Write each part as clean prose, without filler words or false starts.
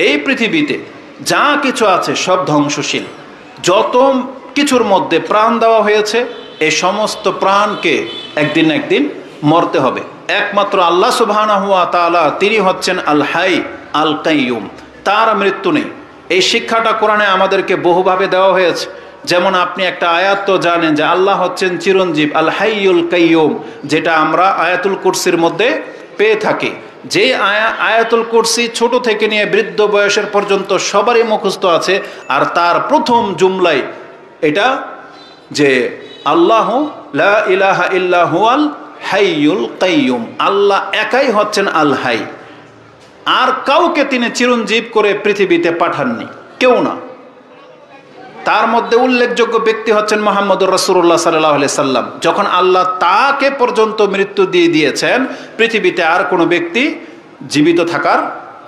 এই পৃথিবীতে যা কিছু আছে সব ধ্বংসশীল। যত কিছুর মধ্যে প্রাণ দেওয়া হয়েছে এই সমস্ত প্রাণকে একদিন না একদিন মরতে হবে। একমাত্র আল্লাহ সুবহানাহু ওয়া তাআলা তিনি হচ্ছেন আল হাই আল কাইয়ুম, তার মৃত্যু নেই। এই শিক্ষাটা কোরআনে আমাদেরকে বহুভাবে দেওয়া হয়েছে। যেমন আপনি একটা আয়াত তো জানেন যে আল্লাহ হচ্ছেন চিরঞ্জীব, আল হাইয়ুল কাইয়ুম, যেটা আমরা আয়াতুল কুরসির মধ্যে পেয়ে থাকি। যে আয়াতুল কুরসি ছোট থেকে নিয়ে বৃদ্ধ বয়সের পর্যন্ত সবারই মুখস্থ আছে, আর তার প্রথম জুমলাই এটা যে আল্লাহ লা ইলাহা ইল্লা হুয়াল হাইয়ুল কাইয়ুম, আল্লাহ একাই হচ্ছেন আল হাই, আর কাউকে তিনি চিরঞ্জীব করে পৃথিবীতে পাঠাননি, কেউ না। তার মধ্যে উল্লেখযোগ্য ব্যক্তি হচ্ছেন মুহাম্মদুর রাসূলুল্লাহ সাল্লাল্লাহু আলাইহি সাল্লাম। যখন আল্লাহ তাকে পর্যন্ত মৃত্যু দিয়ে দিয়েছেন, পৃথিবীতে আর কোনো ব্যক্তি জীবিত থাকার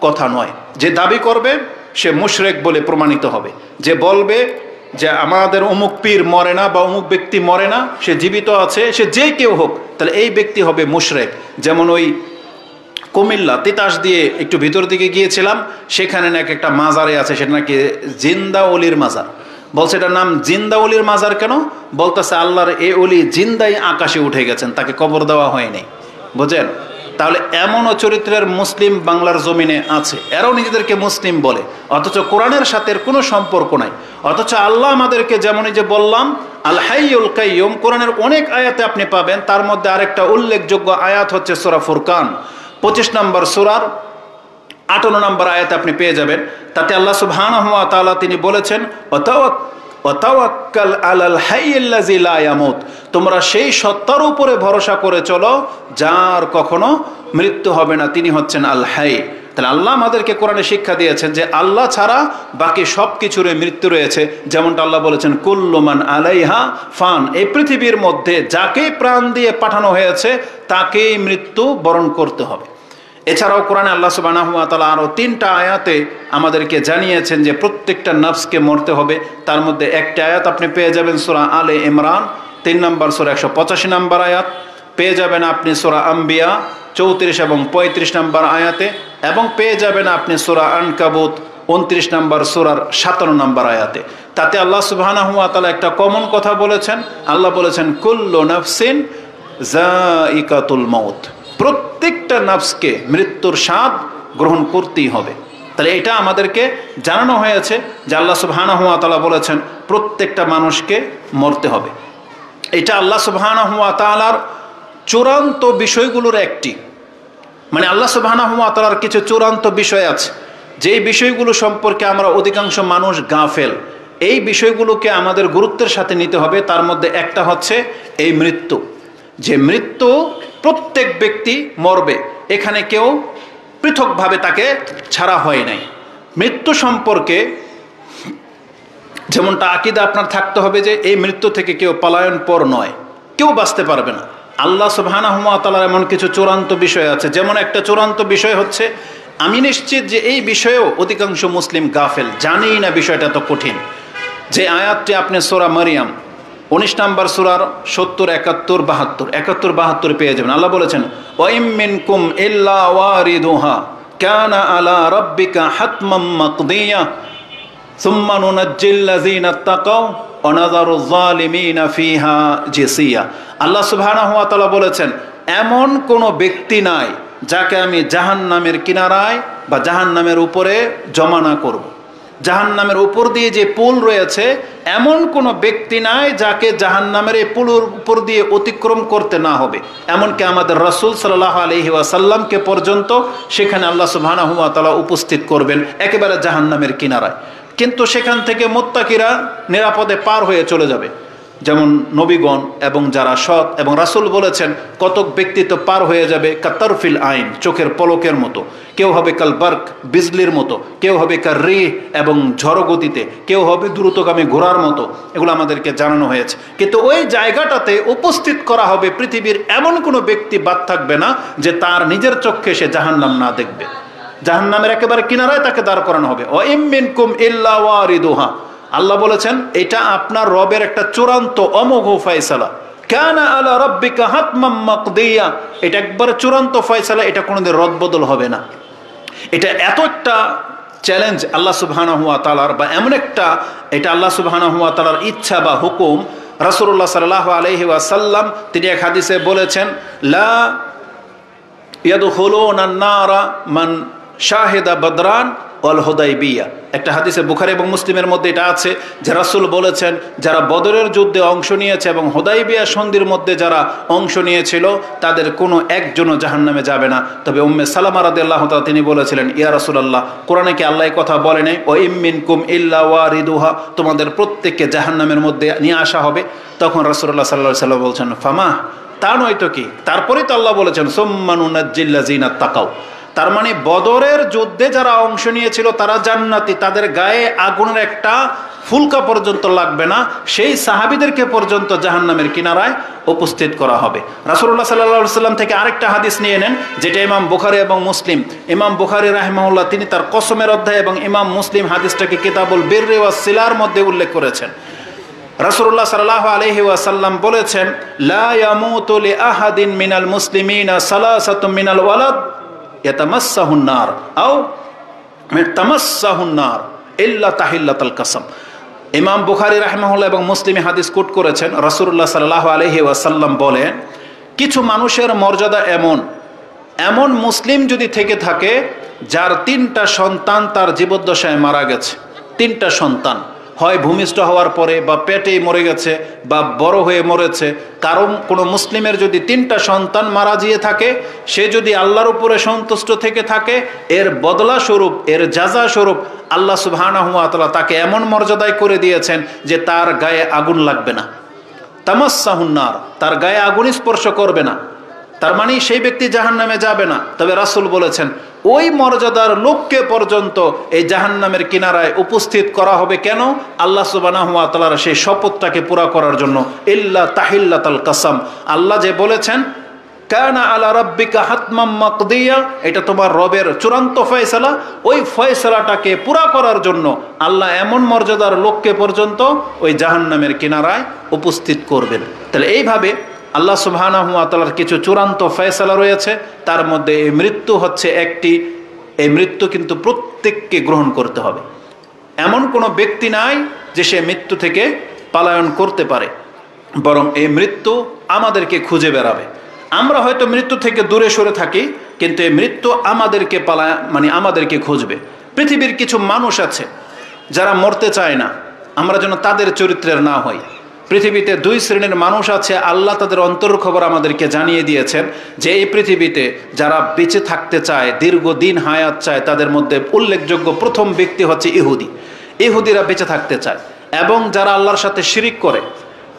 কথা নয়। যে দাবি করবে সে মুশরিক বলে প্রমাণিত হবে। যে বলবে যে আমাদের অমুক পীর মরে না বা অমুক ব্যক্তি মরে না, সে জীবিত আছে, সে যে কেউ হোক, তাহলে এই ব্যক্তি হবে মুশরিক। যেমন ওই কুমিল্লা তিতাস দিয়ে একটু ভিতর দিকে গিয়েছিলাম, সেখানে নাকি একটা মাজারে আছে, সেটা নাকি জিন্দা অলির মাজার। বলছে এটার নাম জিন্দা অলির মাজার কেন? বলতেছে আল্লাহর এ অলি জিন্দাই আকাশে উঠে গেছেন, তাকে কবর দেওয়া হয়নি। বুঝেন? তাহলে এমনও চরিত্রের মুসলিম বাংলার জমিনে আছে, এরাও নিজেদেরকে মুসলিম বলে, অথচ কোরআনের সাথে কোনো সম্পর্ক নাই। অথচ আল্লাহ আমাদেরকে যেমনই যে বললাম আল হাইয়ুল কাইয়ুম, কোরআনের অনেক আয়াতে আপনি পাবেন। তার মধ্যে আরেকটা উল্লেখযোগ্য আয়াত হচ্ছে সূরা ফুরকান 25 নম্বর সূরার 58 নম্বর আয়াতে আপনি পেয়ে যাবেন। তাতে আল্লাহ সুবহানাহু ওয়া তাআলা তিনি বলেছেন ওয়াতাওয়াক্কাল আলাল হাইয়্যিল্লাযী লা ইয়ামুত, তোমরা সেই সত্তার উপরে ভরসা করে চলো যার কখনো মৃত্যু হবে না, তিনি হচ্ছেন আল হাই। তাহলে আল্লাহ আমাদেরকে কোরআনে শিক্ষা দিয়েছেন যে আল্লাহ ছাড়া বাকি সব কিছুর মৃত্যু রয়েছে। যেমনটা আল্লাহ বলেছেন কুল্লু মান আলাইহা ফান, এই পৃথিবীর মধ্যে যাকেই প্রাণ দিয়ে পাঠানো হয়েছে তাকেই মৃত্যু বরণ করতে হবে। এছাড়াও কোরআনে আল্লাহ সুবহানাহু ওয়া তাআলা আরও 3টা আয়াতে আমাদেরকে জানিয়েছেন যে প্রত্যেকটা নফসকে মরতে হবে। তার মধ্যে একটা আয়াত আপনি পেয়ে যাবেন সূরা আলে ইমরান 3 নম্বর সূরা 185 নম্বর আয়াত, পেয়ে যাবেন আপনি সূরা আম্বিয়া 34 এবং 35 নম্বর আয়াতে, এবং পেয়ে যাবেন আপনি সূরা আনকাবুত 29 নম্বর সূরার 57 নম্বর আয়াতে। তাতে আল্লাহ সুবহানাহু ওয়া তাআলা একটা কমন কথা বলেছেন। আল্লাহ বলেছেন কুল্লু নাফসিন যায়িকাতুল মাউত, প্রত্যেকটা নফসকে মৃত্যুর স্বাদ গ্রহণ করতেই হবে। তাহলে এটা আমাদেরকে জানানো হয়েছে যে আল্লাহ সুবহানাহু ওয়া তাআলা বলেছেন প্রত্যেকটা মানুষকে মরতে হবে। এটা আল্লাহ সুবহানাহু ওয়া তাআলার চূড়ান্ত বিষয়গুলোর একটি, মানে আল্লাহ সুবহানাহু ওয়া তাআলার কিছু চূড়ান্ত বিষয় আছে যেই বিষয়গুলো সম্পর্কে আমরা অধিকাংশ মানুষ গাফেল। এই বিষয়গুলোকে আমাদের গুরুত্বের সাথে নিতে হবে। তার মধ্যে একটা হচ্ছে এই মৃত্যু, যে মৃত্যু প্রত্যেক ব্যক্তি মরবে, এখানে কেউ পৃথকভাবে তাকে ছাড়া হয় নাই। মৃত্যু সম্পর্কে যেমনটা আকীদা আপনার থাকতে হবে যে এই মৃত্যু থেকে কেউ পলায়ন পর নয়, কেউ বাঁচতে পারবে না। আল্লাহ সুবহানাহু ওয়া তাআলার এমন কিছু চূড়ান্ত বিষয় আছে, যেমন একটা চূড়ান্ত বিষয় হচ্ছে, আমি নিশ্চিত যে এই বিষয়েও অধিকাংশ মুসলিম গাফেল, জানেই না বিষয়টা তো কঠিন। যে আয়াতটি আপনি সূরা মারিয়াম 19 নম্বর সূরার 70, 71, 72, 71, 72 পেয়ে যাবেন। আল্লাহ বলেছেন ওয়া ইম মিনকুম ইল্লা ওয়ারিদুহা কানা আলা রাব্বিকা হাতমান মাকদিয়া সুম্মা নুনাজ্জিল লাযিনা তাকাও ওয়া নাযারুয যালিমিনা ফিহা জিসিয়া। আল্লাহ সুবহানাহু ওয়া তাআলা বলেছেন এমন কোনো ব্যক্তি নাই যাকে আমি জাহান্নামের কিনারায় বা জাহান্নামের উপরে জমা না করব। জাহান্নামের উপর দিয়ে যে পুল রয়েছে এমন কোনো ব্যক্তি নাই যাকে জাহান্নামের এই পুলের উপর দিয়ে অতিক্রম করতে না হবে। এমনকি আমাদের রাসূল সাল্লাল্লাহু আলাইহি ওয়াসাল্লামকে পর্যন্ত সেখানে আল্লাহ সুবহানাহু ওয়া তাআলা উপস্থিত করবেন একেবারে জাহান্নামের কিনারায়। কিন্তু সেখান থেকে মুত্তাকিরা নিরাপদে পার হয়ে চলে যাবে, যেমন নবীগণ এবং যারা সৎ। এবং রাসূল বলেছেন কতক ব্যক্তি তো পার হয়ে যাবে কাতারফিল আইন, চোখের পলকের মতো, কেউ হবে কাল বার্ক, বিজলির মতো, কেউ হবে কার রিহ এবং ঝড় গতিতে, কেউ হবে দ্রুতগামী ঘোড়ার মতো। এগুলো আমাদেরকে জানানো হয়েছে। কিন্তু ওই জায়গাটাতে উপস্থিত করা হবে পৃথিবীর এমন কোনো ব্যক্তি বাদ থাকবে না যে তার নিজের চোখে সে জাহান্নাম না দেখবে। জাহান্নামের একেবারে কিনারায় তাকে দাঁড় করানো হবে। ওয়া ইম মিনকুম ইল্লা ওয়ারিদুহা, আল্লাহ বলেছেন এটা আপনার রবের একটা চূড়ান্ত অমোঘ ফয়সালা। কানা আলা রাব্বিকা হাতমান মাকদিয়া, এটা একবারে চূড়ান্ত ফয়সালা, এটা কোনোদিন রদবদল হবে না। এটা এত একটা চ্যালেঞ্জ আল্লাহ সুবহানাহু ওয়া তাআলার, বা এমন একটা, এটা আল্লাহ সুবহানাহু ওয়া তাআলার ইচ্ছা বা হুকুম। রাসূলুল্লাহ সাল্লাল্লাহু আলাইহি ওয়াসাল্লাম তিনি এক হাদিসে বলেছেন, লা ইয়াদখুলুনান নারা মান শাহিদা বদরান ওয়াল হুদাইবিয়া। একটা হাদিসে বুখারী এবং মুসলিমের মধ্যে এটা আছে যে রাসূল বলেছেন, যারা বদরের যুদ্ধে অংশ নিয়েছে এবং হুদাইবিয়া সন্ধির মধ্যে যারা অংশ নিয়েছিল তাদের কোনো একজনও জাহান্নামে যাবে না। তবে উম্মে সালামা রাদিয়াল্লাহু তাআলা তিনি বলেছিলেন, ইয়া রাসূলুল্লাহ, কোরআনে কি আল্লাহ এই কথা বলে নাই, ওয়া ইমিনকুম ইল্লা ওয়ারিদুহা, তোমাদের প্রত্যেককে জাহান্নামের মধ্যে নিয়ে আসা হবে? তখন রাসূলুল্লাহ সাল্লাল্লাহু আলাইহি ওয়াসাল্লাম বলছেন, ফামা, তা নয় তো কি, তারপরেই তো আল্লাহ বলেছেন সুম্মা নুনাজ্জিল্লাযিনা তাকাও। তার মানে বদরের যুদ্ধে যারা অংশ নিয়েছিল তারা জান্নাতি, তাদের গায়ে আগুনের একটা ফুলকা পর্যন্ত লাগবে না, সেই সাহাবীদেরকে পর্যন্ত জাহান্নামের কিনারায় উপস্থিত করা হবে। রাসূলুল্লাহ সাল্লাল্লাহু আলাইহি ওয়াসাল্লাম থেকে আরেকটা হাদিস নিয়ে নেন, যেটা ইমাম বুখারী এবং মুসলিম, ইমাম বুখারী রাহিমাহুল্লাহ তিনি তার কসমের অধ্যায় এবং ইমাম মুসলিম হাদিসটাকে কিতাবুল বিররি ওয়াস সিলার মধ্যে উল্লেখ করেছেন। রাসূলুল্লাহ সাল্লাল্লাহু আলাইহি ওয়াসাল্লাম বলেছেন, লা ইয়ামুতু লি আহাদিন মিনাল মুসলিমিনা সালাসাতুম মিনাল ওয়ালাদ ইয়াতামাসসাহুন নার আও তামাসসাহুন নার ইল্লা তাহিল্লাতাল কাসাম। ইমাম বুখারী রাহিমাহুল্লাহ এবং মুসলিম হাদিস কোট করেছেন, রাসূলুল্লাহ সাল্লাল্লাহু আলাইহি ওয়াসাল্লাম বলেন, কিছু মানুষের মর্যাদা এমন, এমন মুসলিম যদি থেকে থাকে যার 3টা সন্তান তার জীবদ্দশায় মারা গেছে, 3টা সন্তান, হয় ভূমিষ্ঠ হওয়ার পরে বা পেটেই মরে গেছে বা বড় হয়ে মরেছে, কারণ কোনো মুসলিমের যদি 3টা সন্তান মারা গিয়ে থাকে, সে যদি আল্লাহর উপরে সন্তুষ্ট থেকে থাকে, এর বদলা স্বরূপ, এর যাজা স্বরূপ আল্লাহ সুবহানাহু ওয়া তাআলা তাকে এমন মর্যাদায় করে দিয়েছেন যে তার গায়ে আগুন লাগবে না, তামাসসাহুন নার, তার গায়ে আগুন স্পর্শ করবে না। তার মানে সেই ব্যক্তি জাহান্নামে যাবে না। তবে রাসূল বলেছেন, ওই মর্যাদার লোককে পর্যন্ত এই জাহান্নামের কিনারায় উপস্থিত করা হবে। কেন? আল্লাহ সুবহানাহু ওয়া তাআলার সেই শপথটাকে পুরা করার জন্য। ইল্লা তাহিল্লাতাল কাসাম, আল্লাহ যে বলেছেন কানা আলা রাব্বিকা হাতমাম মাকদিয়া, এটা তোমার রবের চূড়ান্ত ফয়সালা, ওই ফয়সালাটাকে পুরা করার জন্য আল্লাহ এমন মর্যাদার লোককে পর্যন্ত ওই জাহান্নামের কিনারায় উপস্থিত করবেন। তাহলে এইভাবে আল্লাহ সুবহানাহু ওয়া তাআলার কিছু চূড়ান্ত ফয়সালা রয়েছে, তার মধ্যে এই মৃত্যু হচ্ছে একটি। এই মৃত্যু কিন্তু প্রত্যেককে গ্রহণ করতে হবে। এমন কোনো ব্যক্তি নাই যে সে মৃত্যু থেকে পলায়ন করতে পারে, বরং এই মৃত্যু আমাদেরকে খুঁজে বেড়াবে। আমরা হয়তো মৃত্যু থেকে দূরে সরে থাকি, কিন্তু এই মৃত্যু আমাদেরকে আমাদেরকে খুঁজবে। পৃথিবীর কিছু মানুষ আছে যারা মরতে চায় না, আমরা যেন তাদের চরিত্রের না হই। পৃথিবীতে 2 শ্রেণীর মানুষ আছে, আল্লাহ তাদের অন্তর খবর আমাদেরকে জানিয়ে দিয়েছেন যে এই পৃথিবীতে যারা বেঁচে থাকতে চায়, দীর্ঘদিন হায়াত চায়, তাদের মধ্যে উল্লেখযোগ্য প্রথম ব্যক্তি হচ্ছে ইহুদি। ইহুদিরা বেঁচে থাকতে চায়, এবং যারা আল্লাহর সাথে শিরিক করে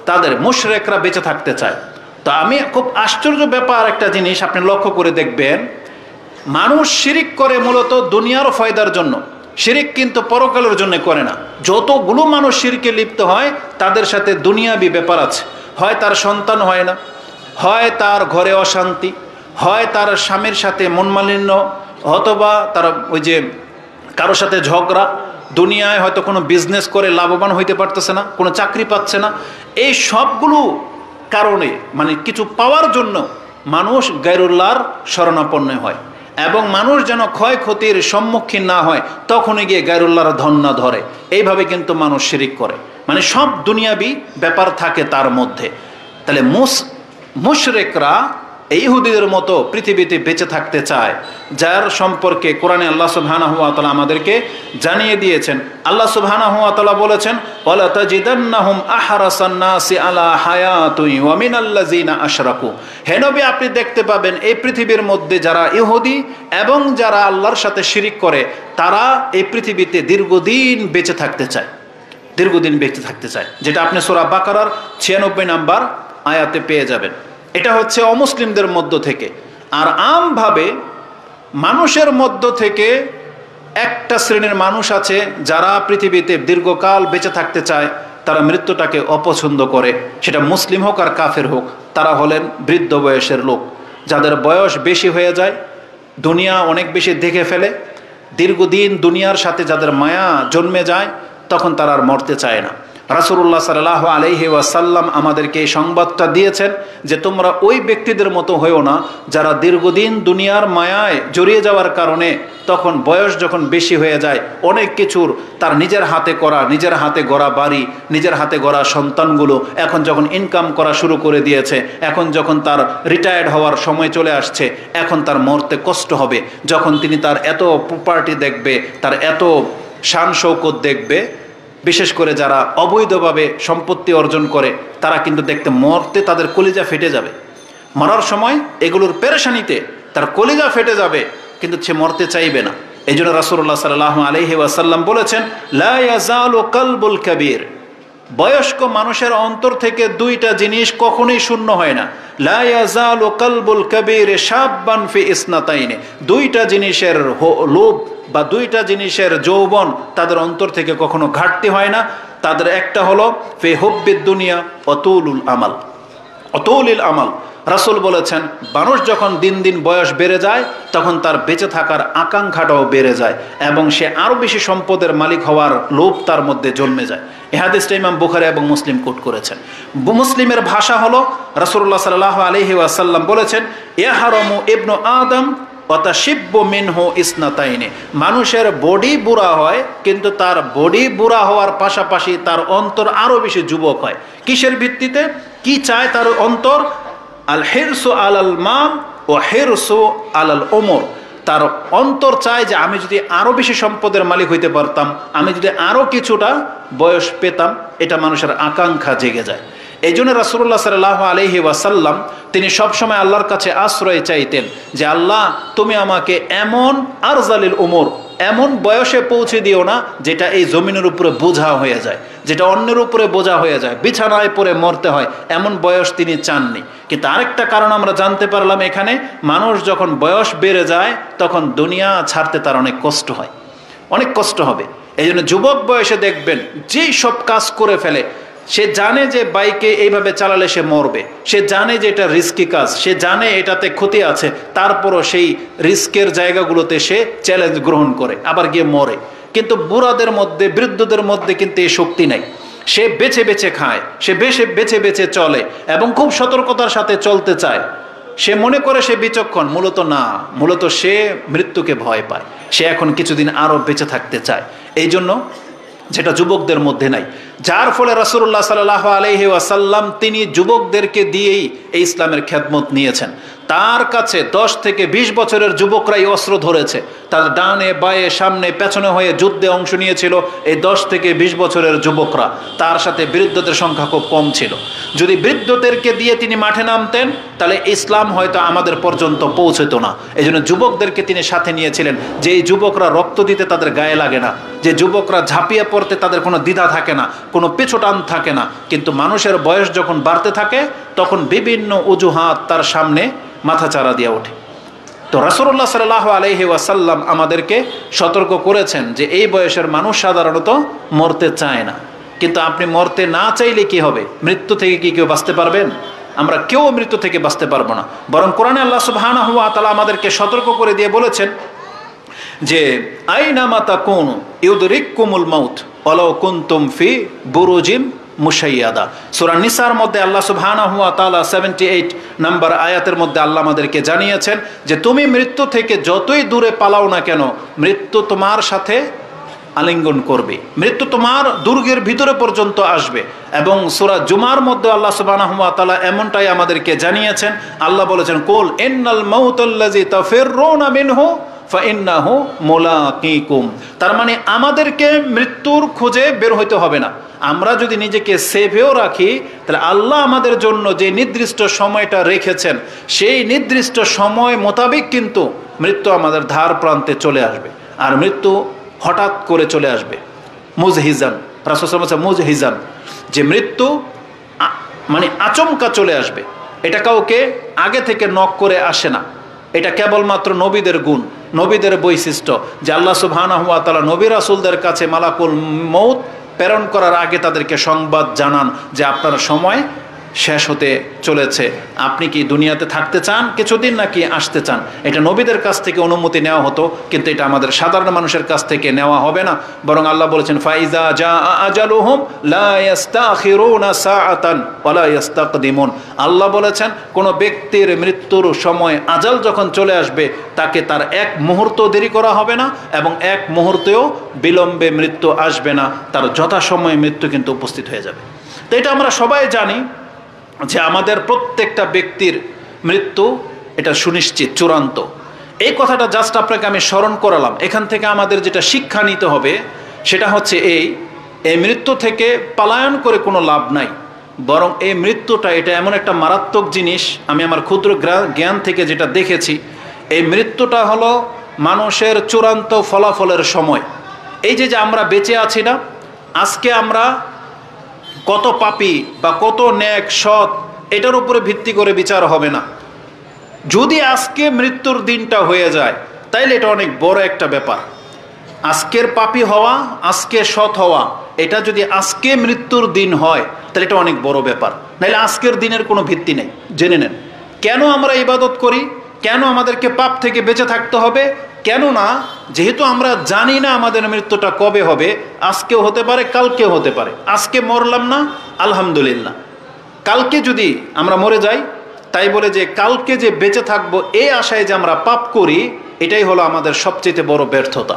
তাদের মুশরিকরা বেঁচে থাকতে চায়। তো আমি খুব আশ্চর্য ব্যাপার একটা জিনিস আপনি লক্ষ্য করে দেখবেন, মানুষ শিরিক করে মূলত দুনিয়ার ফায়দার জন্য, শিরিক কিন্তু পরকালের জন্য করে না। যতগুলো মানুষ শিরকে লিপ্ত হয় তাদের সাথে দুনিয়াবি ব্যাপার আছে। হয় তার সন্তান হয় না, হয় তার ঘরে অশান্তি, হয় তার স্বামীর সাথে মনমালিন্য, অথবা তার ওই যে কারোর সাথে ঝগড়া, দুনিয়ায় হয়তো কোনো বিজনেস করে লাভবান হইতে পারতেছে না, কোনো চাকরি পাচ্ছে না। এই সবগুলো কারণে কিছু পাওয়ার জন্য মানুষ গায়রুল্লাহর শরণাপন্ন হয়, এবং মানুষ যেন ক্ষয়ক্ষতির সম্মুখীন না হয় তখনই গিয়ে গায়রুল্লাহর ধন না ধরে। এইভাবে কিন্তু মানুষ শিরিক করে, সব দুনিয়াবি ব্যাপার থাকে তার মধ্যে। তাহলে মুশরিকরা ইহুদিদের মতো পৃথিবীতে বেঁচে থাকতে চায়, যার সম্পর্কে কোরআনে আল্লাহ সুবহানাহু ওয়া তাআলা আমাদেরকে জানিয়ে দিয়েছেন। আল্লাহ সুবহানাহু ওয়া তাআলা বলেছেন, ওয়ালা তাজিদান্নাহুম আহরাসান নাসি আলা হায়াতুন ওয়া মিনাল্লাযিনা আশরাকু। হে নবী, আপনি দেখতে পাবেন এই পৃথিবীর মধ্যে যারা ইহুদি এবং যারা আল্লাহর সাথে শিরিক করে, তারা এই পৃথিবীতে দীর্ঘদিন বেঁচে থাকতে চায়, দীর্ঘদিন বেঁচে থাকতে চায়, যেটা আপনি সূরা বাকারার 96 নম্বর আয়াতে পেয়ে যাবেন। এটা হচ্ছে অমুসলিমদের মধ্য থেকে। আর আমভাবে মানুষের মধ্য থেকে একটা শ্রেণীর মানুষ আছে যারা পৃথিবীতে দীর্ঘকাল বেঁচে থাকতে চায়, তারা মৃত্যুটাকে অপছন্দ করে, সেটা মুসলিম হোক আর কাফের হোক। তারা হলেন বৃদ্ধ বয়সের লোক, যাদের বয়স বেশি হয়ে যায়, দুনিয়া অনেক বেশি দেখে ফেলে, দীর্ঘদিন দুনিয়ার সাথে যাদের মায়া জন্মে যায়, তখন তারা আর মরতে চায় না। রাসূলুল্লাহ সাল্লাল্লাহু আলাইহি ওয়াসাল্লাম আমাদেরকে এই সংবাদটা দিয়েছেন যে তোমরা ওই ব্যক্তিদের মতো হয়েও না যারা দীর্ঘদিন দুনিয়ার মায়ায় জড়িয়ে যাওয়ার কারণে তখন বয়স যখন বেশি হয়ে যায়, অনেক কিছুর তার নিজের হাতে করা, নিজের হাতে গড়া বাড়ি, নিজের হাতে গড়া সন্তানগুলো এখন যখন ইনকাম করা শুরু করে দিয়েছে, এখন যখন তার রিটায়ার্ড হওয়ার সময় চলে আসছে, এখন তার মরতে কষ্ট হবে। যখন তিনি তার এত প্রপার্টি দেখবে, তার এত শান শৌকত দেখবে, বিশেষ করে যারা অবৈধভাবে সম্পত্তি অর্জন করে তারা কিন্তু দেখতে মরতে তাদের কলিজা ফেটে যাবে। মরার সময় এগুলোর পেরেশানিতে তার কলিজা ফেটে যাবে, কিন্তু সে মরতে চাইবে না। এই জন্য রাসূলুল্লাহ সাল্লাল্লাহু আলাইহি ওয়াসাল্লাম বলেছেন, লা ইয়াজালু কালবুল কাবীর, বয়স্ক মানুষের অন্তর থেকে দুইটা জিনিস কখনোই শূন্য হয় না। লা ইয়াজালু কালবুল কাবীর শাববান ফি ইসনাতাইনি, দুইটা জিনিসের লোভ বা দুইটা জিনিসের যৌবন তাদের অন্তর থেকে কখনো ঘাটতি হয় না। তাদের একটা হলো ফি হুব্বিদ দুনিয়া অতুলুল আমাল, অতুলিল আমাল। রাসূল বলেছেন মানুষ যখন দিন দিন বয়স বেড়ে যায় তখন তার বেঁচে থাকার আকাঙ্ক্ষাটাও বেড়ে যায় এবং সে আরও বেশি সম্পদের মালিক হওয়ার লোভ তার মধ্যে জন্মে যায়। এই হাদিসটা ইমাম বুখারী এবং মুসলিম কোট করেছেন। মুসলিমের ভাষা হলো রাসূলুল্লাহ সাল্লাল্লাহু আলাইহি ওয়াসাল্লাম বলেছেন, ইয়াহরামু ইবনু আদম ওয়াতাশিব্বু মিনহু ইসনাতাইনি, মানুষের বডি বুড়া হয় কিন্তু তার বডি বুড়া হওয়ার পাশাপাশি তার অন্তর আরও বেশি যুবক হয়। কিসের ভিত্তিতে? কি চায় তার অন্তর? আল হিরসু আলাল মাল ও হিরসু আলাল ওমর, তার অন্তর চায় যে আমি যদি আরও বেশি সম্পদের মালিক হইতে পারতাম, আমি যদি আরও কিছুটা বয়স পেতাম, এটা মানুষের আকাঙ্ক্ষা জেগে যায়। এই জন্য রাসূলুল্লাহ সাল্লাল্লাহু আলাইহি ওয়াসাল্লাম তিনি সবসময় আল্লাহর কাছে আশ্রয় চাইতেন যে আল্লাহ তুমি আমাকে এমন আরজালিল উমর, এমন বয়সে পৌঁছে দিও না যেটা এই জমিনের উপরে বোঝা হয়ে যায়, যেটা অন্যের উপরে বোঝা হয়ে যায়, বিছানায় পড়ে মরতে হয়, এমন বয়স তিনি চাননি। কিন্তু আরেকটা কারণ আমরা জানতে পারলাম এখানে, মানুষ যখন বয়স বেড়ে যায় তখন দুনিয়া ছাড়তে তার অনেক কষ্ট হয়, অনেক কষ্ট হবে। এই জন্য যুবক বয়সে দেখবেন যেই সব কাজ করে ফেলে, সে জানে যে বাইকে এইভাবে চালালে সে মরবে, সে জানে যে এটা রিস্কি কাজ, সে জানে এটাতে ক্ষতি আছে, তারপরও সেই রিস্কের জায়গাগুলোতে সে চ্যালেঞ্জ গ্রহণ করে আবার গিয়ে মরে। কিন্তু বুড়াদের মধ্যে, বৃদ্ধদের মধ্যে কিন্তু এই শক্তি নাই। সে বেছে বেছে খায়, সে বেছে বেছে চলে এবং খুব সতর্কতার সাথে চলতে চায়। সে মনে করে সে বিচক্ষণ, মূলত না, মূলত সে মৃত্যুকে ভয় পায়। সে এখন কিছুদিন আরও বেঁচে থাকতে চায়, এই জন্য যেটা যুবকদের মধ্যে নাই। যার ফলে রাসূলুল্লাহ সাল্লাল্লাহু আলাইহি ওয়াসাল্লাম তিনি যুবকদেরকে দিয়েই এই ইসলামের খেদমত নিয়েছেন। তার কাছে 10 থেকে 20 বছরের যুবকরাই অস্ত্র ধরেছে, তার ডানে বায়ে সামনে পেছনে হয়ে যুদ্ধে অংশ নিয়েছিল এই 10 থেকে 20 বছরের যুবকরা। তার সাথে বৃদ্ধদের সংখ্যা খুব কম ছিল। যদি বৃদ্ধদেরকে দিয়ে তিনি মাঠে নামতেন তাহলে ইসলাম হয়তো আমাদের পর্যন্ত পৌঁছত না। এই জন্য যুবকদেরকে তিনি সাথে নিয়েছিলেন, যে এই যুবকরা রক্ত দিতে তাদের গায়ে লাগে না, যে যুবকরা ঝাঁপিয়ে পড়তে তাদের কোনো দ্বিধা থাকে না, কোনো পেছোটান থাকে না। কিন্তু মানুষের বয়স যখন বাড়তে থাকে তখন বিভিন্ন অজুহাত তার সামনে মাথাচাড়া দিয়ে ওঠে। তো রাসূলুল্লাহ সাল্লাল্লাহু আলাইহি ওয়াসাল্লাম আমাদেরকে সতর্ক করেছেন যে এই বয়সের মানুষ সাধারণত মরতে চায় না। কিন্তু আপনি মরতে না চাইলে কি হবে? মৃত্যু থেকে কি কেউ বাঁচতে পারবেন? আমরা কেউ মৃত্যু থেকে বাঁচতে পারবো না। বরং কোরআনে আল্লাহ সুবহানাহু ওয়া তাআলা আমাদেরকে সতর্ক করে দিয়ে বলেছেন যে আইনামা তাকুনু ইউদরিকুমুল মাউত ওয়ালাউ কুনতুম ফি বুরুজিম মুশাইয়াদা। সূরা নিসার মধ্যে আল্লাহ সুবহানাহু ওয়া তাআলা 78 নম্বর আয়াতের মধ্যে আল্লাহ আমাদেরকে জানিয়েছেন যে তুমি মৃত্যু থেকে যতই দূরে পালাও না কেন, মৃত্যু তোমার সাথে আলিঙ্গন করবে, মৃত্যু তোমার দুর্গের ভিতরে পর্যন্ত আসবে। এবং সূরা জুমার মধ্যে আল্লাহ সুবহানাহু ওয়া তাআলা এমনটাই আমাদেরকে জানিয়েছেন। আল্লাহ বলেছেন, কুল ইন্নাল মাউতাল্লাযী তাফিররুনা মিনহু ফাইন্নাহু মুলাকিকুম। তার মানে আমাদেরকে মৃত্যুর খোঁজে বের হইতে হবে না। আমরা যদি নিজেকে সেভেও রাখি তাহলে আল্লাহ আমাদের জন্য যে নির্দিষ্ট সময়টা রেখেছেন সেই নির্দিষ্ট সময় মোতাবেক কিন্তু মৃত্যু আমাদের ধার প্রান্তে চলে আসবে। আর মৃত্যু হঠাৎ করে চলে আসবে, মুজহিজান। রাসূল সাল্লাল্লাহু আলাইহি ওয়াসাল্লাম মুজহিজান, যে মৃত্যু মানে আচমকা চলে আসবে। এটা কাউকে আগে থেকে নক করে আসে না, এটা কেবলমাত্র নবীদের গুণ, নবীদের বৈশিষ্ট্য, যে আল্লাহ সুবহানাহু ওয়া তাআলা নবী রাসূলদের কাছে মালাকুল মউত প্রেরণ করার আগে তাদেরকে সংবাদ জানান যে আপনার সময় শেষ হতে চলেছে। আপনি কি দুনিয়াতে থাকতে চান কিছুদিন নাকি আসতে চান? এটা নবীদের কাছ থেকে অনুমতি নেওয়া হতো, কিন্তু এটা আমাদের সাধারণ মানুষের কাছ থেকে নেওয়া হবে না। বরং আল্লাহ বলেছেন ফাইজা জা আজালুহুম লা ইস্তাখিরুনা সাআতান ওয়া লা ইস্তাকদিমুন। আল্লাহ বলেছেন কোন ব্যক্তির মৃত্যুর সময় আজাল যখন চলে আসবে তাকে তার এক মুহূর্ত দেরি করা হবে না এবং এক মুহূর্তেও বিলম্বে মৃত্যু আসবে না, তার যথাসময়ে মৃত্যু কিন্তু উপস্থিত হয়ে যাবে। তো এটা আমরা সবাই জানি যে আমাদের প্রত্যেকটা ব্যক্তির মৃত্যু এটা সুনিশ্চিত, চূড়ান্ত। এই কথাটা জাস্ট আপনাকে আমি স্মরণ করালাম। এখান থেকে আমাদের যেটা শিক্ষা নিতে হবে সেটা হচ্ছে এই মৃত্যু থেকে পলায়ন করে কোনো লাভ নাই, বরং এই মৃত্যুটা এটা এমন একটা মারাত্মক জিনিস। আমি আমার ক্ষুদ্র জ্ঞান থেকে যেটা দেখেছি, এই মৃত্যুটা হলো মানুষের চূড়ান্ত ফলাফলের সময়। এই যে আমরা বেঁচে আছি না, আজকে আমরা কত পাপী বা কত নেক সৎ এটার উপরে ভিত্তি করে বিচার হবে না। যদি আজকে মৃত্যুর দিনটা হয়ে যায় তাইলে এটা অনেক বড় একটা ব্যাপার। আজকের পাপী হওয়া, আজকে সৎ হওয়া, এটা যদি আজকে মৃত্যুর দিন হয় তাহলে এটা অনেক বড় ব্যাপার। নাহলে আজকের দিনের কোনো ভিত্তি নেই। জেনে নেন কেন আমরা ইবাদত করি, কেন আমাদেরকে পাপ থেকে বেঁচে থাকতে হবে। কেননা যেহেতু আমরা জানি না আমাদের মৃত্যুটা কবে হবে, আজকেও হতে পারে, কালকেও হতে পারে। আজকে মরলাম না, আলহামদুলিল্লাহ। কালকে যদি আমরা মরে যাই, তাই বলে যে কালকে যে বেঁচে থাকবো এই আশায় যে আমরা পাপ করি, এটাই হলো আমাদের সবচেয়ে বড় ব্যর্থতা।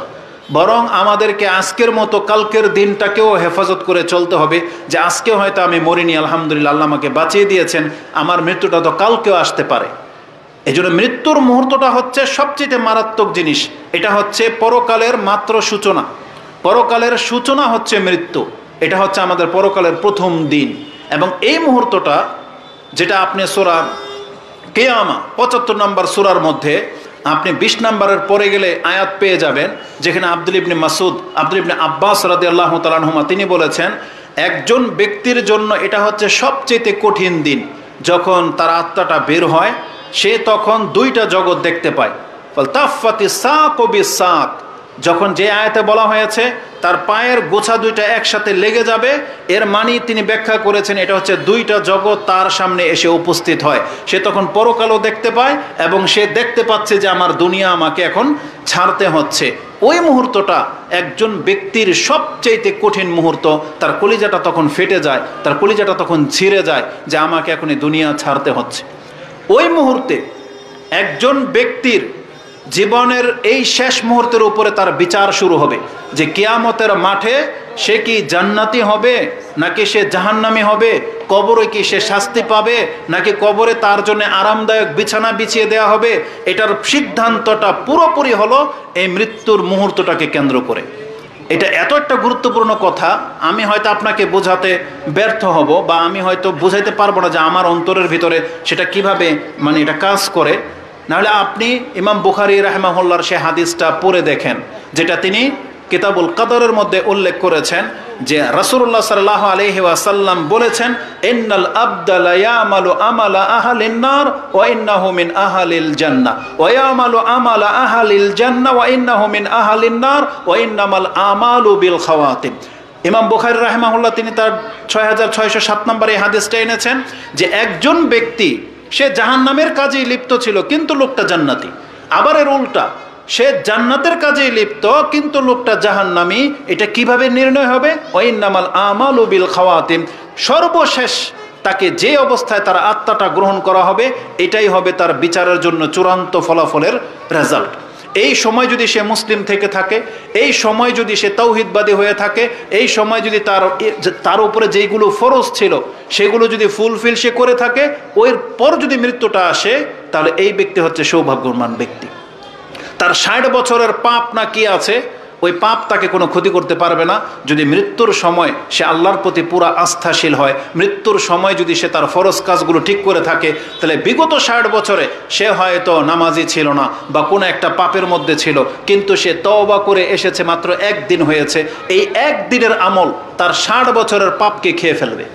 বরং আমাদেরকে আজকের মতো কালকের দিনটাকেও হেফাজত করে চলতে হবে, যে আজকে হয়তো আমি মরিনি, আলহামদুলিল্লাহ, আল্লাহ আমাকে বাঁচিয়ে দিয়েছেন, আমার মৃত্যুটা তো কালকেও আসতে পারে। এই জন্য মৃত্যুর মুহূর্তটা হচ্ছে সবচেয়ে মারাত্মক জিনিস। এটা হচ্ছে পরকালের মাত্র সূচনা। পরকালের সূচনা হচ্ছে মৃত্যু। এটা হচ্ছে আমাদের পরকালের প্রথম দিন। এবং এই মুহূর্তটা যেটা আপনি সূরা কিয়ামা ৭৫ নম্বর সূরার মধ্যে আপনি ২০ নম্বরের পরে গেলে আয়াত পেয়ে যাবেন, যেখানে আব্দুল ইবনে মাসউদ, আব্দুল ইবনে আব্বাস রাদিয়াল্লাহু তাআলা আনহুমা তিনি বলেছেন, একজন ব্যক্তির জন্য এটা হচ্ছে সবচেয়ে কঠিন দিন। যখন তার আত্মাটা বের হয়, সে তখন দুইটা জগৎ দেখতে পায়। ফালতাফাতিস সাকু বিসাক, যখন যে আয়াতে বলা হয়েছে তার পায়ের গোছা দুইটা একসাথে লেগে যাবে, এর মানে তিনি ব্যাখ্যা করেছেন এটা হচ্ছে দুইটা জগৎ তার সামনে এসে উপস্থিত হয়। সে তখন পরকালও দেখতে পায় এবং সে দেখতে পাচ্ছে যে আমার দুনিয়া আমাকে এখন ছাড়তে হচ্ছে। ওই মুহূর্তটা একজন ব্যক্তির সবচেয়ে কঠিন মুহূর্ত। তার কলিজাটা তখন ফেটে যায়, তার কলিজাটা তখন ছিঁড়ে যায় যে আমাকে এখন এই দুনিয়া ছাড়তে হচ্ছে। ওই মুহূর্তে একজন ব্যক্তির জীবনের এই শেষ মুহূর্তের উপরে তার বিচার শুরু হবে, যে কিয়ামতের মাঠে সে কি জান্নাতি হবে নাকি সে জাহান্নামী হবে, কবরে কি সে শাস্তি পাবে নাকি কবরে তার জন্য আরামদায়ক বিছানা বিছিয়ে দেওয়া হবে। এটার সিদ্ধান্তটা পুরোপুরি হলো এই মৃত্যুর মুহূর্তটাকে কেন্দ্র করে। এটা এত একটা গুরুত্বপূর্ণ কথা, আমি হয়তো আপনাকে বোঝাতে ব্যর্থ হব বা আমি হয়তো বোঝাইতে পারবো না যে আমার অন্তরের ভিতরে সেটা কিভাবে এটা কাজ করে। নাহলে আপনি ইমাম বুখারী রাহিমাহুল্লাহর সে হাদিসটা পড়ে দেখেন, যেটা তিনি কিতাবুল কদরের মধ্যে উল্লেখ করেছেন, যে রাসূলুল্লাহ সাল্লাল্লাহু আলাইহি ওয়াসাল্লাম বলেছেন, ইন্নাল আবদা লা ইয়ামালু আমালা আহলিন নার ওয়া ইন্নাহু মিন আহলিল জান্নাহ ওয়া ইয়ামালু আমালা আহলিল জান্নাহ ওয়া ইন্নাহু মিন আহলিন নার ওয়া ইন্নামাল আমালু বিল খাওয়াতিম। ইমাম বুখারী রাহিমাহুল্লাহ তিনি তার 6607 নম্বরে এই হাদিসটা এনেছেন, যে একজন ব্যক্তি সে জাহান্নামের কাজেই লিপ্ত ছিল কিন্তু লোকটা জান্নাতি। আবার এর উল্টা, সে জান্নাতের কাজেই লিপ্ত কিন্তু লোকটা জাহান্নামী। এটা কিভাবে নির্ণয় হবে? ওয়াইন্নামাল আমালু বিল খাওয়াতিম, সর্বশেষ তাকে যে অবস্থায় তার আত্মাটা গ্রহণ করা হবে এটাই হবে তার বিচারের জন্য চূড়ান্ত ফলাফলের রেজাল্ট। এই সময় যদি সে মুসলিম থেকে থাকে, এই সময় যদি সে তাওহীদবাদী হয়ে থাকে, এই সময় যদি তার উপরে যেইগুলো ফরজ ছিল সেগুলো যদি ফুলফিল সে করে থাকে, ওর পর যদি মৃত্যুটা আসে, তাহলে এই ব্যক্তি হচ্ছে সৌভাগ্যবান ব্যক্তি। তার ৬০ বছরের পাপ না কি আছে, ওই পাপ তাকে কোনো ক্ষতি করতে পারবে না যদি মৃত্যুর সময় সে আল্লাহর প্রতি পুরা আস্থাশীল হয়। মৃত্যুর সময় যদি সে তার ফরজ কাজগুলো ঠিক করে থাকে, তাহলে বিগত ৬০ বছরে সে হয়তো নামাজি ছিল না বা কোনো একটা পাপের মধ্যে ছিল, কিন্তু সে তওবা করে এসেছে, মাত্র একদিন হয়েছে। এই একদিনের আমল তার ৬০ বছরের পাপকে খেয়ে ফেলবে।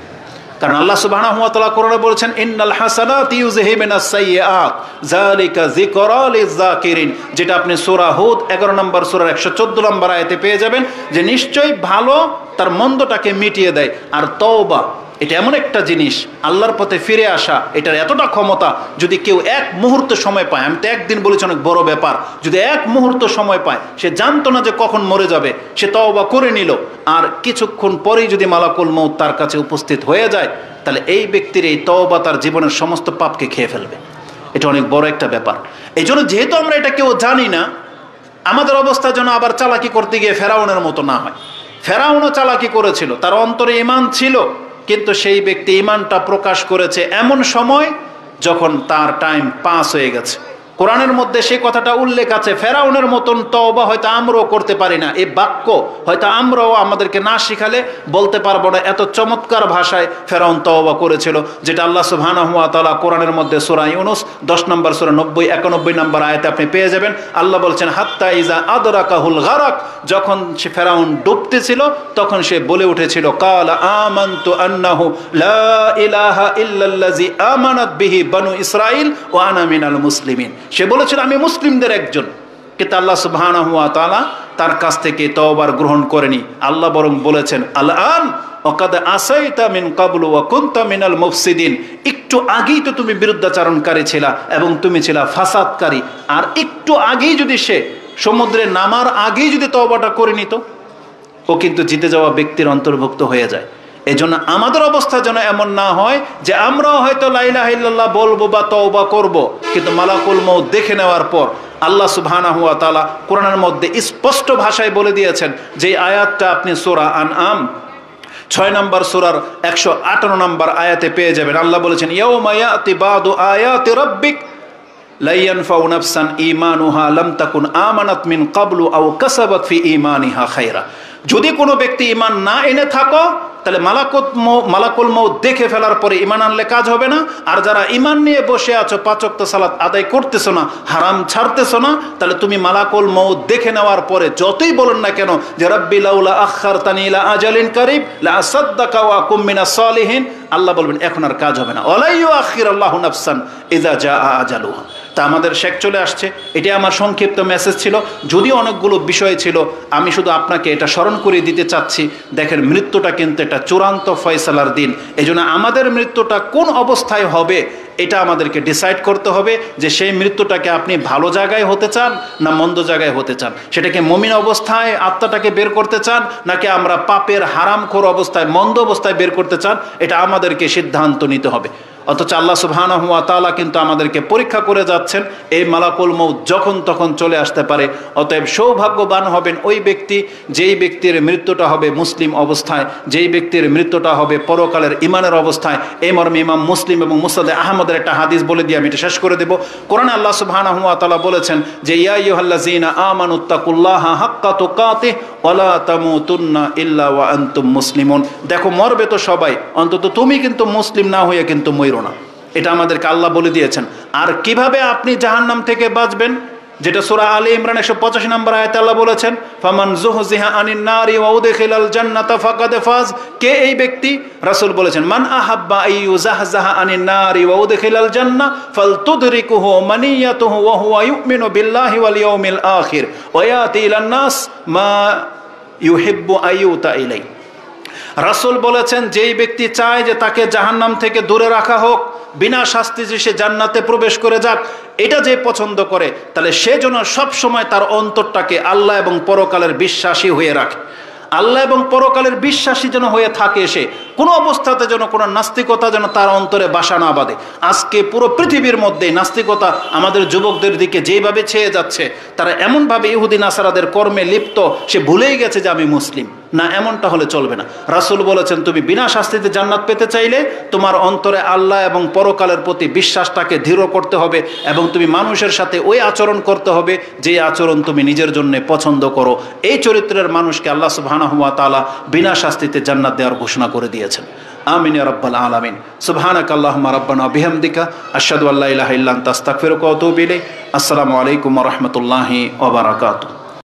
কারণ আল্লাহ সুবহানাহু ওয়া তাআলা কোরআনে বলেছেন, ইন্নাল হাসানাতি ইউযহিবুনাস সাইয়্যাত যালিকা যিকরা লিয-যাকিরিন, যেটা আপনি সূরা হুদ 11 নম্বর সূরার 114 নম্বর আয়াতে পেয়ে যাবেন, যে নিশ্চয়ই ভালো তার মন্দটাকে মিটিয়ে দেয়, আর তওবা এটা এমন একটা জিনিস, আল্লাহর পথে ফিরে আসা এটার এতটা ক্ষমতা, যদি কেউ এক মুহূর্ত সময় পায়, আমি তো একদিন বলেছি অনেক বড় ব্যাপার, যদি এক মুহূর্ত সময় পায়, সে জানতো না যে কখন মরে যাবে, সে তওবা করে নিল, আর কিছুক্ষণ পরেই যদি মালাকুল মউত তার কাছে উপস্থিত হয়ে যায়, তাহলে এই ব্যক্তির এই তওবা তার জীবনের সমস্ত পাপকে খেয়ে ফেলবে। এটা অনেক বড় একটা ব্যাপার। এই জন্য যেহেতু আমরা এটা কেউ জানি না, আমাদের অবস্থা যেন আবার চালাকি করতে গিয়ে ফেরাউনের মতো না হয়। ফেরাউনও চালাকি করেছিল, তার অন্তরে ঈমান ছিল, কিন্তু সেই ব্যক্তি ঈমানটা প্রকাশ করেছে এমন সময় যখন তার টাইম পাস হয়ে গেছে। কোরআনের মধ্যে সেই কথাটা উল্লেখ আছে, ফেরাউনের মতন তওবা হয়তো আমরাও করতে পারি না, এই বাক্য হয়তো আমরাও আমাদেরকে না শিখালে বলতে পারবো না। এত চমৎকার ভাষায় ফেরাউন তওবা করেছিল, যেটা আল্লাহ সুবহানাহু ওয়া তাআলা কোরআনের মধ্যে সূরা ইউনূস 10 নম্বর সূরা 90-91 নম্বর আয়াতে আপনি পেয়ে যাবেন। আল্লাহ বলছেন, হাত্তা ইজা আদরাকাহুল গারাক, যখন সে ফেরাউন ডুবতেছিল তখন সে বলে উঠেছিল, কালা আমানতু আন্নাহু লা ইলাহা ইল্লাল্লাযী আমানাত বিহি বানু ইসরাঈল ওয়া আনা মিনাল মুসলিমিন। সে বলেছিল আমি মুসলিমদের একজন, কিন্তু আল্লাহ সুবহানাহু ওয়া তাআলা তার কাছ থেকে তওবার গ্রহণ করেনি। আল্লাহ বরং বলেছেন, আল-আন ওয়াকাদ আসাইতা মিন ক্বাবলু ওয়া কুনতা মিনাল মুফসিদিন, একটু আগেই তো তুমি বিরুদ্ধাচরণকারী ছিলা এবং তুমি ছিলা ফাসাদকারী। আর একটু আগেই যদি সে সমুদ্রে নামার আগেই যদি তওবাটা করে নিত, ও কিন্তু জিতে যাওয়া ব্যক্তির অন্তর্ভুক্ত হয়ে যায়। এজন্য আমাদের অবস্থা যেন এমন না হয় যে আমরাও হয়তো লা ইলাহা ইল্লাল্লাহ বলবো বা তওবা করব, কিন্তু মালাকুল মউত দেখে নেওয়ার পর আল্লাহ সুবহানাহু ওয়া তাআলা কোরআনের মধ্যে স্পষ্ট ভাষায় বলে দিয়েছেন, যে আয়াতটা আপনি সূরা আনআম 6 নম্বর সূরার 158 নম্বর আয়াতে পেয়ে যাবেন। আল্লাহ বলেছেন, ইয়াউমা ইয়াতি বাদু আয়াতি রাব্বিক লা ইয়ানফাউ নাফসান ঈমানুহা লাম তাকুন আমানাত মিন ক্বাবলু আও কাসাবাত ফি ঈমানিহা খায়রা। যদি কোনো ব্যক্তি ঈমান না এনে থাকো, তাহলে মালাকুল মউত দেখে ফেলার পরে ঈমান আনলে কাজ হবে না। আর যারা ঈমান নিয়ে বসে আছো, 5 ওয়াক্ত সালাত আদায় করতেছো না, হারাম ছাড়তেছো না, তাহলে তুমি মালাকুল মউত দেখে নেওয়ার পরে যতই বলেন না কেন যে রাব্বি লাউলা আখারতানি ইলা আজালিন কারিব লা আসাদদাকা ওয়া আকুম মিনাস সালিহিন, আল্লাহ বলবেন এখন আর কাজ হবে না। ওয়ালা ইউআখিরুল্লাহু নাফসান ইযা জাআ আজালুহা। তা আমাদের শেষ চলে আসছে, এটাই আমার সংক্ষিপ্ত মেসেজ ছিল। যদি অনেকগুলো বিষয় ছিল, আমি শুধু আপনাকে এটা স্মরণ করিয়ে দিতে চাচ্ছি, দেখেন মৃত্যুটা কিন্তু এটা চূড়ান্ত ফয়সালার দিন। এজন্য আমাদের মৃত্যুটা কোন অবস্থায় হবে এটা আমাদেরকে ডিসাইড করতে হবে, যে সেই মৃত্যুটাকে আপনি ভালো জায়গায় হতে চান না মন্দ জায়গায় হতে চান, সেটাকে মুমিন অবস্থায় আত্মাটাকে বের করতে চান, নাকি আমরা পাপের হারামখোর অবস্থায় মন্দ অবস্থায় বের করতে চান, এটা আমাদেরকে সিদ্ধান্ত নিতে হবে। অথচ আল্লাহ সুবহানাহু ওয়া তাআলা কিন্তু আমাদেরকে পরীক্ষা করে যাচ্ছেন, এই মালাকুল মউত যখন তখন চলে আসতে পারে। অতএব সৌভাগ্যবান হবেন ওই ব্যক্তি, যেই ব্যক্তির মৃত্যুটা হবে মুসলিম অবস্থায়, যেই ব্যক্তির মৃত্যুটা হবে পরকালের ঈমানের অবস্থায়। এই মর্মে ইমাম মুসলিম এবং মুসনাদে আহমদের একটা হাদিস বলে দিয়ে আমি এটা শেষ করে দেব। কোরআনে আল্লাহ সুবহানাহু ওয়া তাআলা বলেছেন যে, ইয়া আইয়ুহাল্লাযীনা আমানুত্তাকুল্লাহা হাক্কা তুকাতিহি ওয়া লা তামুতুন্না ইল্লা ওয়া আনতুম মুসলিমুন। দেখো মরবে তো সবাই, অন্তত তুমি কিন্তু মুসলিম না হয়ে কিন্তু মরো না, এটা আমাদেরকে আল্লাহ বলে দিয়েছেন। আর কিভাবে আপনি জাহান্নাম থেকে বাঁচবেন, যেটা সূরা আলে ইমরান 185 নম্বর আয়াতে আল্লাহ বলেছেন, ফামান যুহজিহা আনিন নারি ওয়া উদখিলাল জান্নাতা ফাকাদ ফাজ। কে এই ব্যক্তি? রাসূল বলেছেন, মান আহাব্বা আইয়ুজাহজাহা আনিন নারি ওয়া উদখিলাল জান্নাহ ফালতুদরিকুহু মানিয়াতুহু ওয়া হুয়া ইউমিনু বিল্লাহি ওয়াল ইয়াউমিল আখির ওয়া ইয়াতি ইলান নাস মা ইউহিব্বু আইয়ুতা ইলাই। রাসূল বলেছেন, যেই ব্যক্তি চায় যে তাকে জাহান্নাম থেকে দূরে রাখা হোক, বিনা শাস্তি যে সে জান্নাতে প্রবেশ করে যাক, এটা যে পছন্দ করে, তাহলে সে যেন সবসময় তার অন্তরটাকে আল্লাহ এবং পরকালের বিশ্বাসী হয়ে রাখে। আল্লাহ এবং পরকালের বিশ্বাসী যেন হয়ে থাকে, সে কোনো অবস্থাতে যেন কোনো নাস্তিকতা যেন তার অন্তরে বাসা না বাঁধে। আজকে পুরো পৃথিবীর মধ্যে নাস্তিকতা আমাদের যুবকদের দিকে যেভাবে ছেয়ে যাচ্ছে, তারা এমনভাবে ইহুদি নাসারাদের কর্মে লিপ্ত, সে ভুলেই গেছে যে আমি মুসলিম না। এমনটা হলে চলবে না। রাসূল বলেছেন, তুমি বিনা শাস্তিতে জান্নাত পেতে চাইলে তোমার অন্তরে আল্লাহ এবং পরকালের প্রতি বিশ্বাসটাকে দৃঢ় করতে হবে, এবং তুমি মানুষের সাথে ওই আচরণ করতে হবে যে আচরণ তুমি নিজের জন্য পছন্দ করো। এই চরিত্রের মানুষকে আল্লাহ সুবহানাহু ওয়া তাআলা বিনা শাস্তিতে জান্নাত দেওয়ার ঘোষণা করে দিয়েছেন। আমিন ইয়া রাব্বাল আলামিন। সুবহানাকা আল্লাহুম্মা রাব্বানা ওয়া বিহামদিকা আশহাদু আল্লা ইলাহা ইল্লা আনতা আস্তাগফিরুকা ওয়া আতুবু ইলাইক। আসসালামু আলাইকুম ওয়া রাহমাতুল্লাহি ওয়া বারাকাতুহু।